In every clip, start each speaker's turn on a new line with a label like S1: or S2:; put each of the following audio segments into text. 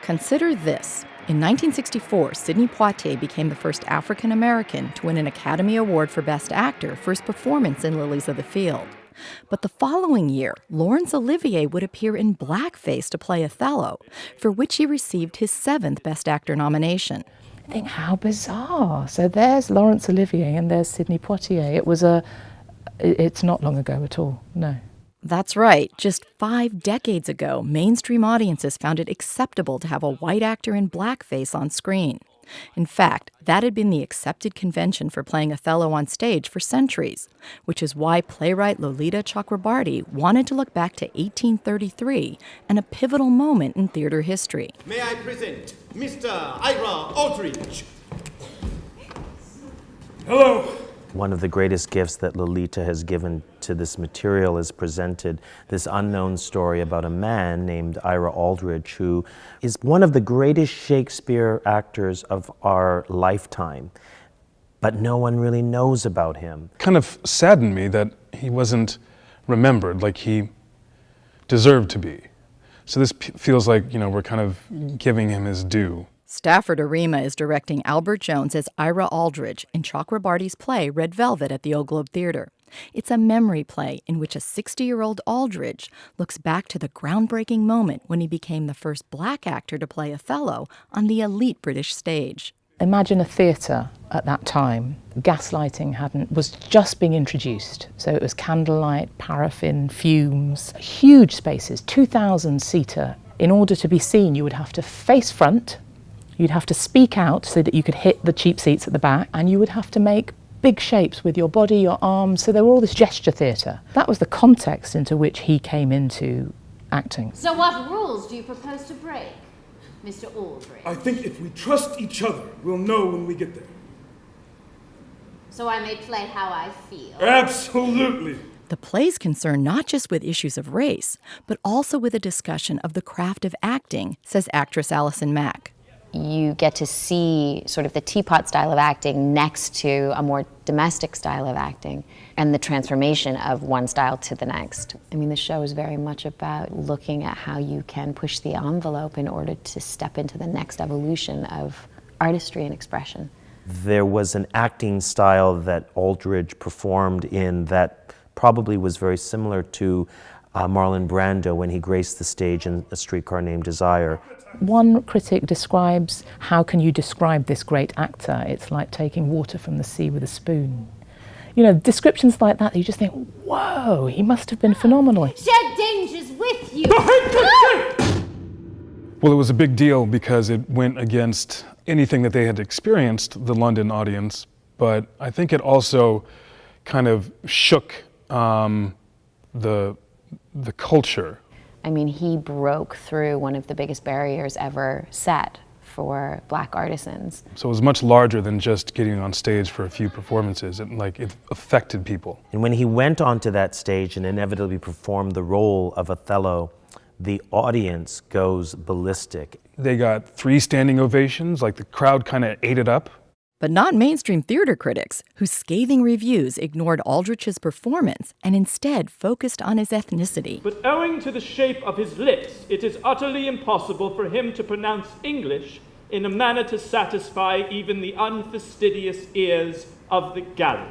S1: Consider this. In 1964, Sidney Poitier became the first African American to win an Academy Award for Best Actor for his performance in Lilies of the Field. But the following year, Laurence Olivier would appear in blackface to play Othello, for which he received his 7th Best Actor nomination.
S2: I think, how bizarre. So there's Laurence Olivier and there's Sidney Poitier. It's not long ago at all, no.
S1: That's right. Just 5 decades ago, mainstream audiences found it acceptable to have a white actor in blackface on screen. In fact, that had been the accepted convention for playing Othello on stage for centuries, which is why playwright Lolita Chakrabarty wanted to look back to 1833 and a pivotal moment in theater history.
S3: May I present Mr. Ira Aldridge?
S4: Hello.
S5: One of the greatest gifts that Lolita has given to this material is presented this unknown story about a man named Ira Aldridge, who is one of the greatest Shakespeare actors of our lifetime, but no one really knows about him.
S4: Kind of saddened me that he wasn't remembered like he deserved to be. So this feels like, we're kind of giving him his due.
S1: Stafford Arima is directing Albert Jones as Ira Aldridge in Chakrabarty's play Red Velvet at the Old Globe Theatre. It's a memory play in which a 60-year-old Aldridge looks back to the groundbreaking moment when he became the first black actor to play Othello on the elite British stage.
S2: Imagine a theatre at that time. Gaslighting was just being introduced. So it was candlelight, paraffin, fumes, huge spaces, 2,000-seater. In order to be seen, you would have to face front. You'd have to speak out so that you could hit the cheap seats at the back, and you would have to make big shapes with your body, your arms, so there were all this gesture theatre. That was the context into which he came into acting.
S6: So what rules do you propose to break, Mr. Aldridge?
S7: I think if we trust each other, we'll know when we get there.
S6: So I may play how I feel?
S7: Absolutely!
S1: The play's concerned not just with issues of race, but also with a discussion of the craft of acting, says actress Allison Mack.
S8: You get to see sort of the teapot style of acting next to a more domestic style of acting and the transformation of one style to the next. I mean, the show is very much about looking at how you can push the envelope in order to step into the next evolution of artistry and expression.
S5: There was an acting style that Aldridge performed in that probably was very similar to Marlon Brando when he graced the stage in A Streetcar Named Desire.
S2: One critic describes, how can you describe this great actor? It's like taking water from the sea with a spoon. Descriptions like that, you just think, whoa, he must have been phenomenal.
S6: Shed dangers with you!
S4: Well, it was a big deal because it went against anything that they had experienced, the London audience, but I think it also kind of shook the culture.
S8: I mean, he broke through one of the biggest barriers ever set for black artisans.
S4: So it was much larger than just getting on stage for a few performances. It affected people.
S5: And when he went onto that stage and inevitably performed the role of Othello, the audience goes ballistic.
S4: They got 3 standing ovations, the crowd kind of ate it up.
S1: But not mainstream theater critics, whose scathing reviews ignored Aldrich's performance and instead focused on his ethnicity.
S9: But owing to the shape of his lips, it is utterly impossible for him to pronounce English in a manner to satisfy even the unfastidious ears of the gallery.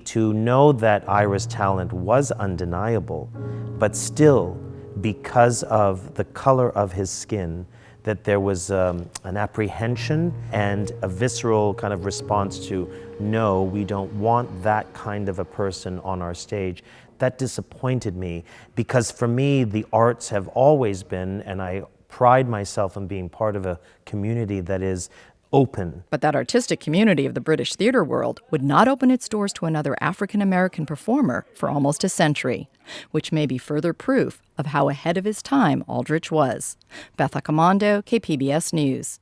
S5: To know that Ira's talent was undeniable, but still, because of the color of his skin, that there was an apprehension and a visceral kind of response to, no, we don't want that kind of a person on our stage. That disappointed me, because for me, the arts have always been, and I pride myself in being part of a community that is open.
S1: But that artistic community of the British theater world would not open its doors to another African-American performer for almost a century, which may be further proof of how ahead of his time Aldridge was. Beth Accomando, KPBS News.